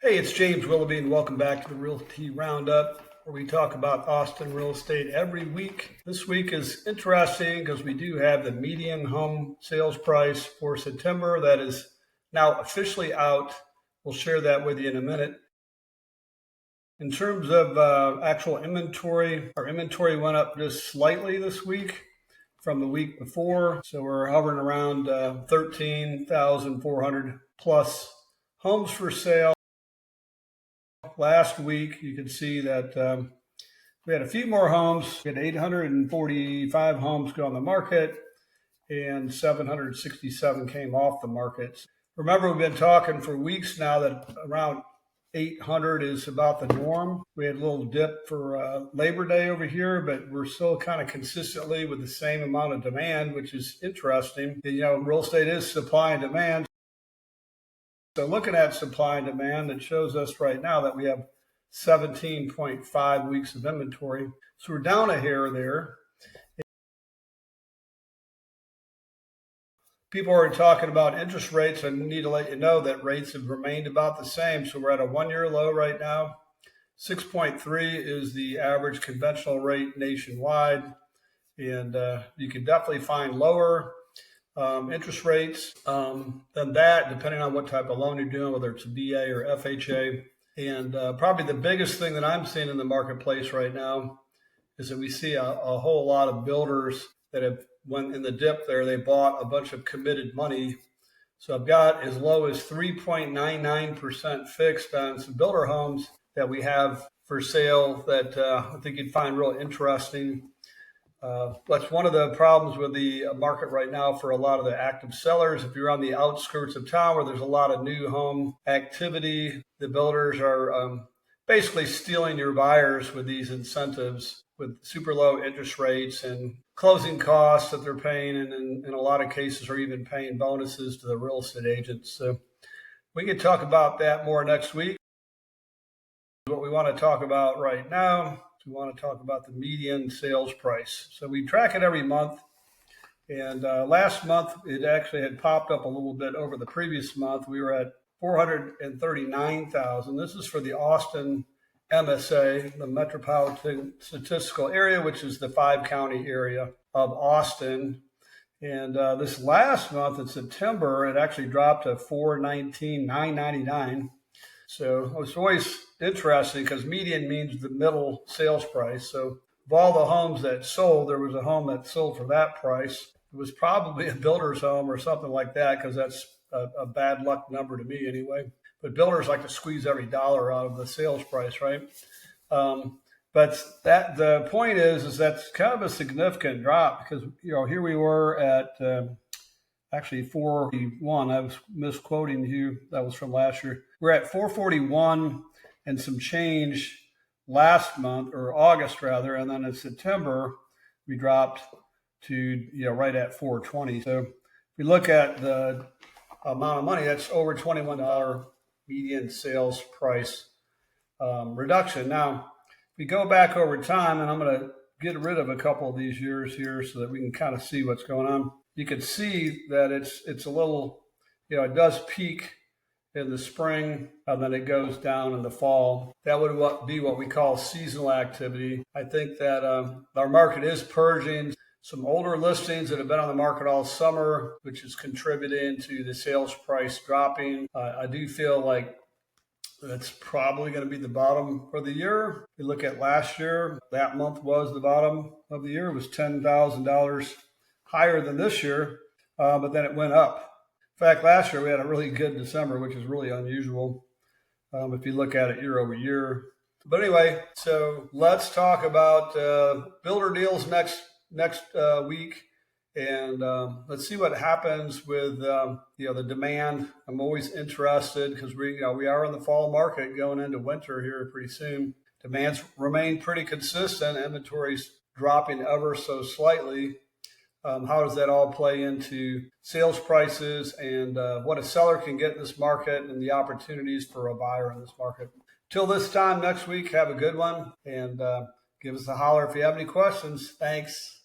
Hey, it's James Willoughby, and welcome back to the Realty Roundup, where we talk about Austin real estate every week. This week is interesting because we do have the median home sales price for September that is now officially out. We'll share that with you in a minute. In terms of actual inventory, our inventory went up just slightly this week from the week before. So we're hovering around 13,400 plus homes for sale. Last week, you can see that we had a few more homes. We had 845 homes go on the market and 767 came off the market. Remember, we've been talking for weeks now that around 800 is about the norm. We had a little dip for Labor Day over here, but we're still kind of consistently with the same amount of demand, which is interesting. Real estate is supply and demand. So looking at supply and demand, it shows us right now that we have 17.5 weeks of inventory. So we're down a hair there. People are talking about interest rates. I need to let you know that rates have remained about the same. So we're at a one-year low right now. 6.3 is the average conventional rate nationwide. And you can definitely find lower interest rates than that, depending on what type of loan you're doing, whether it's a VA or FHA. And probably the biggest thing that I'm seeing in the marketplace right now is that we see a whole lot of builders that have went in the dip there. They bought a bunch of committed money. So I've got as low as 3.99% fixed on some builder homes that we have for sale that I think you'd find real interesting. That's one of the problems with the market right now for a lot of the active sellers. If you're on the outskirts of town where there's a lot of new home activity, the builders are basically stealing your buyers with these incentives with super low interest rates and closing costs that they're paying, and in a lot of cases are even paying bonuses to the real estate agents. So we can talk about that more next week. What we want to talk about right now, we want to talk about the median sales price. So we track it every month. And last month, it actually had popped up a little bit over the previous month. We were at 439,000. This is for the Austin MSA, the Metropolitan Statistical Area, which is the 5-county area of Austin. And this last month in September, it actually dropped to 419,999. So it's always interesting because median means the middle sales price. So of all the homes that sold, there was a home that sold for that price. It was probably a builder's home or something like that, because that's a bad luck number to me anyway. But builders like to squeeze every dollar out of the sales price, right? But that the point is that's kind of a significant drop, because here we were at actually 441. I was misquoting you. That was from last year. We're at 441 and some change last month, or August rather, and then in September we dropped to right at 420. So if we look at the amount of money, that's over $21 median sales price reduction. Now, if we go back over time, and I'm going to get rid of a couple of these years here so that we can kind of see what's going on. You can see that it's a little, it does peak in the spring, and then it goes down in the fall. That would be what we call seasonal activity. I think that our market is purging some older listings that have been on the market all summer, which is contributing to the sales price dropping. I do feel like that's probably going to be the bottom for the year. If you look at last year, that month was the bottom of the year. It was $10,000 higher than this year, but then it went up. In fact, last year we had a really good December, which is really unusual if you look at it year over year. But anyway, so let's talk about builder deals next week, and let's see what happens with the demand. I'm always interested because we are in the fall market going into winter here pretty soon. Demands remain pretty consistent. Inventory's dropping ever so slightly. How does that all play into sales prices and what a seller can get in this market and the opportunities for a buyer in this market? Till this time next week, have a good one, and give us a holler if you have any questions. Thanks.